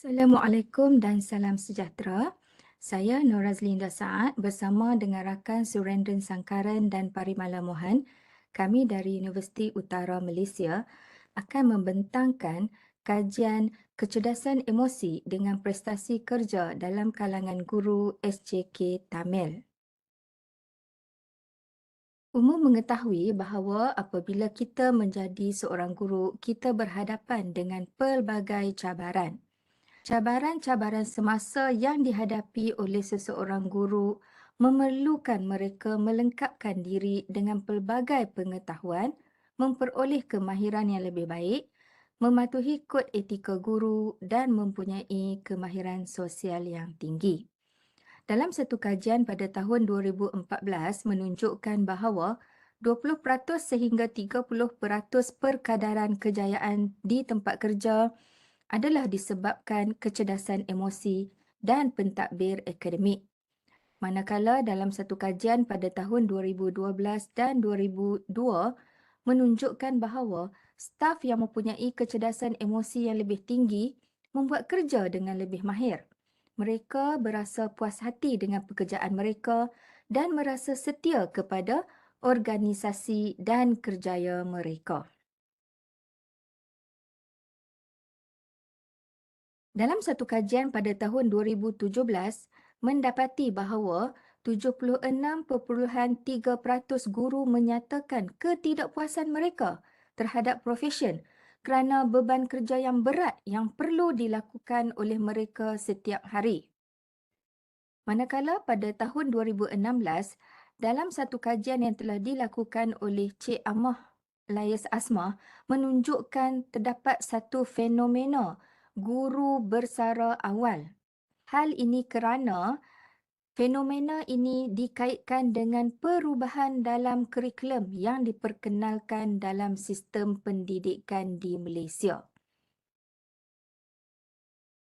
Assalamualaikum dan salam sejahtera. Saya Nur Razlinda Saad bersama dengan rakan Surendran Sangkaran dan Parimala Mohan. Kami dari Universiti Utara Malaysia akan membentangkan kajian kecerdasan emosi dengan prestasi kerja dalam kalangan guru SJK Tamil. Umum mengetahui bahawa apabila kita menjadi seorang guru, kita berhadapan dengan pelbagai cabaran. Cabaran-cabaran semasa yang dihadapi oleh seseorang guru memerlukan mereka melengkapkan diri dengan pelbagai pengetahuan, memperoleh kemahiran yang lebih baik, mematuhi kod etika guru dan mempunyai kemahiran sosial yang tinggi. Dalam satu kajian pada tahun 2014 menunjukkan bahawa 20% sehingga 30% perkadaran kejayaan di tempat kerja adalah disebabkan kecerdasan emosi dan pentadbir akademik. Manakala dalam satu kajian pada tahun 2012 dan 2002 menunjukkan bahawa staf yang mempunyai kecerdasan emosi yang lebih tinggi membuat kerja dengan lebih mahir. Mereka berasa puas hati dengan pekerjaan mereka dan merasa setia kepada organisasi dan kerjaya mereka. Dalam satu kajian pada tahun 2017, mendapati bahawa 76.3% guru menyatakan ketidakpuasan mereka terhadap profesion kerana beban kerja yang berat yang perlu dilakukan oleh mereka setiap hari. Manakala pada tahun 2016, dalam satu kajian yang telah dilakukan oleh Cik Amah Layas Asma menunjukkan terdapat satu fenomena guru bersara awal. Hal ini kerana fenomena ini dikaitkan dengan perubahan dalam kurikulum yang diperkenalkan dalam sistem pendidikan di Malaysia.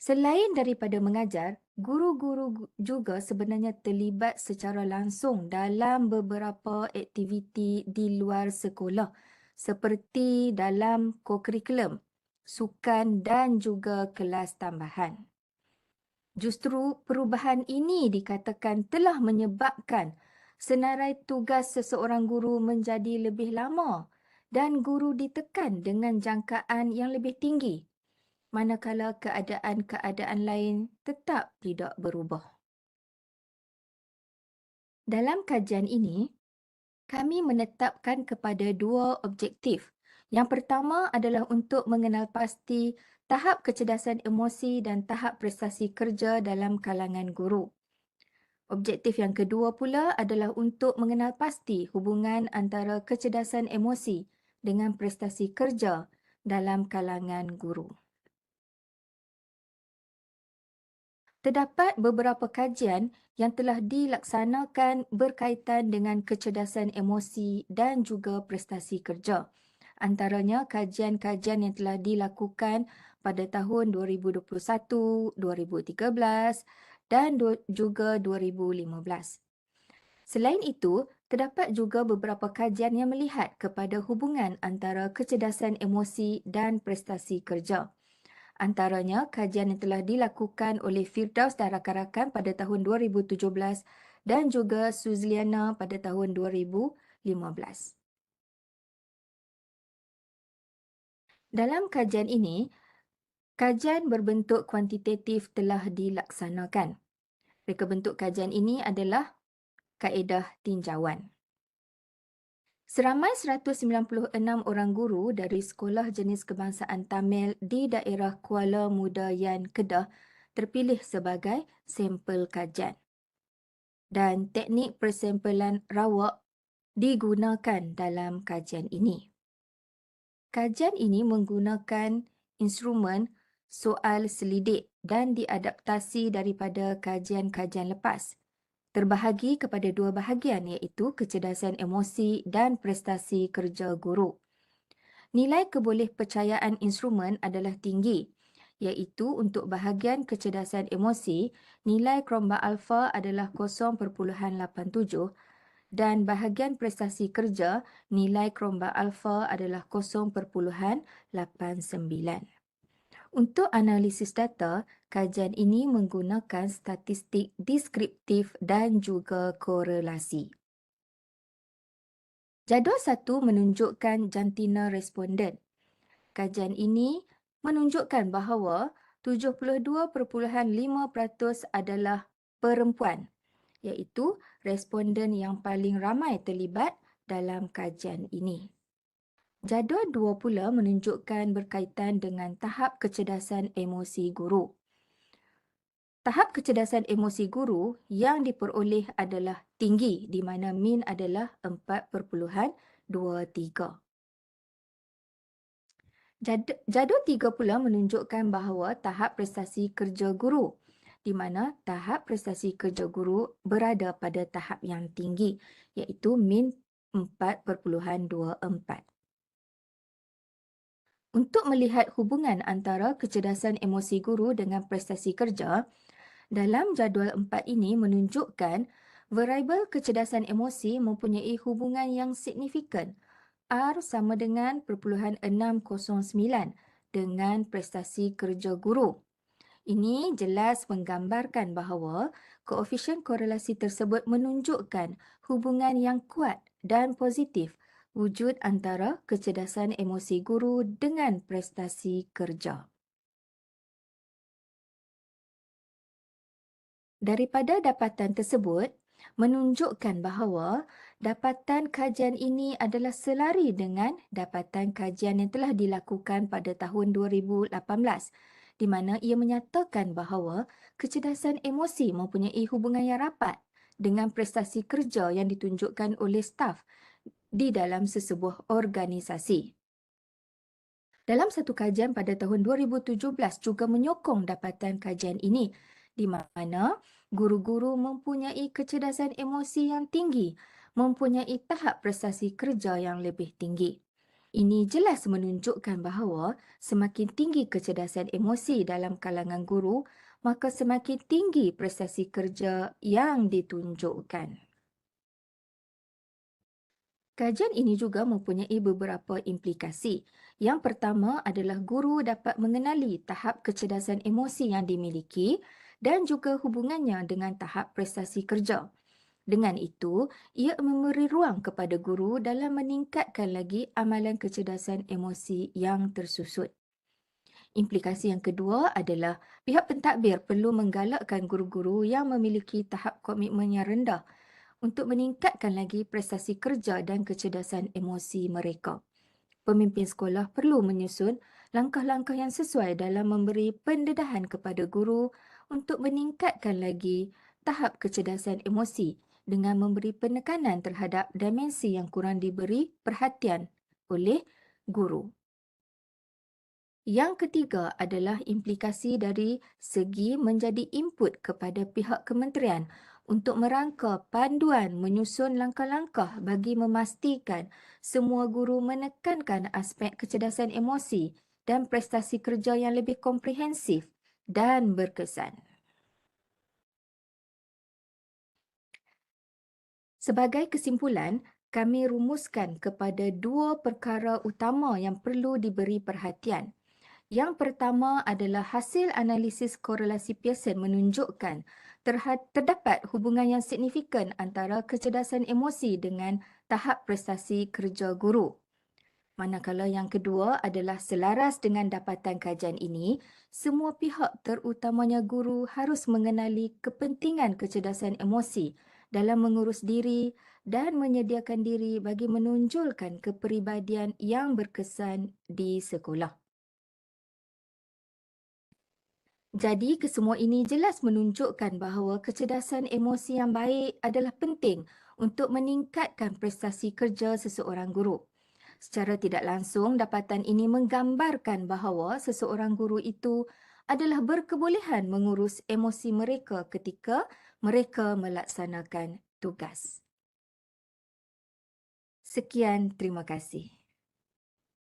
Selain daripada mengajar, guru-guru juga sebenarnya terlibat secara langsung dalam beberapa aktiviti di luar sekolah seperti dalam kokurikulum, sukan dan juga kelas tambahan. Justru perubahan ini dikatakan telah menyebabkan senarai tugas seseorang guru menjadi lebih lama dan guru ditekan dengan jangkaan yang lebih tinggi, manakala keadaan-keadaan lain tetap tidak berubah. Dalam kajian ini, kami menetapkan kepada dua objektif. Yang pertama adalah untuk mengenal pasti tahap kecerdasan emosi dan tahap prestasi kerja dalam kalangan guru. Objektif yang kedua pula adalah untuk mengenal pasti hubungan antara kecerdasan emosi dengan prestasi kerja dalam kalangan guru. Terdapat beberapa kajian yang telah dilaksanakan berkaitan dengan kecerdasan emosi dan juga prestasi kerja. Antaranya kajian-kajian yang telah dilakukan pada tahun 2021, 2013 dan juga 2015. Selain itu, terdapat juga beberapa kajian yang melihat kepada hubungan antara kecerdasan emosi dan prestasi kerja. Antaranya, kajian yang telah dilakukan oleh Firdaus dan rakan-rakan pada tahun 2017 dan juga Suzliana pada tahun 2015. Dalam kajian ini, kajian berbentuk kuantitatif telah dilaksanakan. Reka bentuk kajian ini adalah kaedah tinjauan. Seramai 196 orang guru dari Sekolah Jenis Kebangsaan Tamil di daerah Kuala Mudayan, Kedah terpilih sebagai sampel kajian. Dan teknik persampelan rawak digunakan dalam kajian ini. Kajian ini menggunakan instrumen soal selidik dan diadaptasi daripada kajian-kajian lepas. Terbahagi kepada dua bahagian iaitu kecerdasan emosi dan prestasi kerja guru. Nilai kebolehpercayaan instrumen adalah tinggi, iaitu untuk bahagian kecerdasan emosi, nilai Kromba Alpha adalah 0.87 dan bahagian prestasi kerja, nilai Kromba Alpha adalah 0.89. Untuk analisis data, kajian ini menggunakan statistik deskriptif dan juga korelasi. Jadual 1 menunjukkan jantina responden. Kajian ini menunjukkan bahawa 72.5% adalah perempuan, iaitu responden yang paling ramai terlibat dalam kajian ini. Jadual 2 pula menunjukkan berkaitan dengan tahap kecerdasan emosi guru. Tahap kecerdasan emosi guru yang diperoleh adalah tinggi di mana min adalah 4.23. Jadual 3 pula menunjukkan bahawa tahap prestasi kerja guru di mana tahap prestasi kerja guru berada pada tahap yang tinggi iaitu min 4.24. Untuk melihat hubungan antara kecerdasan emosi guru dengan prestasi kerja, dalam jadual 4 ini menunjukkan variabel kecerdasan emosi mempunyai hubungan yang signifikan. R sama dengan 0.609 dengan prestasi kerja guru. Ini jelas menggambarkan bahawa koefisien korelasi tersebut menunjukkan hubungan yang kuat dan positif wujud antara kecerdasan emosi guru dengan prestasi kerja. Daripada dapatan tersebut, menunjukkan bahawa dapatan kajian ini adalah selari dengan dapatan kajian yang telah dilakukan pada tahun 2018, di mana ia menyatakan bahawa kecerdasan emosi mempunyai hubungan yang rapat dengan prestasi kerja yang ditunjukkan oleh staf di dalam sesebuah organisasi. Dalam satu kajian pada tahun 2017 juga menyokong dapatan kajian ini, di mana guru-guru mempunyai kecerdasan emosi yang tinggi, mempunyai tahap prestasi kerja yang lebih tinggi. Ini jelas menunjukkan bahawa semakin tinggi kecerdasan emosi dalam kalangan guru, maka semakin tinggi prestasi kerja yang ditunjukkan. Kajian ini juga mempunyai beberapa implikasi. Yang pertama adalah guru dapat mengenali tahap kecerdasan emosi yang dimiliki dan juga hubungannya dengan tahap prestasi kerja. Dengan itu, ia memberi ruang kepada guru dalam meningkatkan lagi amalan kecerdasan emosi yang tersusut. Implikasi yang kedua adalah pihak pentadbir perlu menggalakkan guru-guru yang memiliki tahap komitmen yang rendah untuk meningkatkan lagi prestasi kerja dan kecerdasan emosi mereka. Pemimpin sekolah perlu menyusun langkah-langkah yang sesuai dalam memberi pendedahan kepada guru untuk meningkatkan lagi tahap kecerdasan emosi dengan memberi penekanan terhadap dimensi yang kurang diberi perhatian oleh guru. Yang ketiga adalah implikasi dari segi menjadi input kepada pihak kementerian untuk merangka panduan menyusun langkah-langkah bagi memastikan semua guru menekankan aspek kecerdasan emosi dan prestasi kerja yang lebih komprehensif dan berkesan. Sebagai kesimpulan, kami rumuskan kepada dua perkara utama yang perlu diberi perhatian. Yang pertama adalah hasil analisis korelasi Pearson menunjukkan terdapat hubungan yang signifikan antara kecerdasan emosi dengan tahap prestasi kerja guru. Manakala yang kedua adalah selaras dengan dapatan kajian ini, semua pihak terutamanya guru harus mengenali kepentingan kecerdasan emosi dalam mengurus diri dan menyediakan diri bagi menonjolkan kepribadian yang berkesan di sekolah. Jadi, kesemua ini jelas menunjukkan bahawa kecerdasan emosi yang baik adalah penting untuk meningkatkan prestasi kerja seseorang guru. Secara tidak langsung, dapatan ini menggambarkan bahawa seseorang guru itu adalah berkebolehan mengurus emosi mereka ketika mereka melaksanakan tugas. Sekian, terima kasih.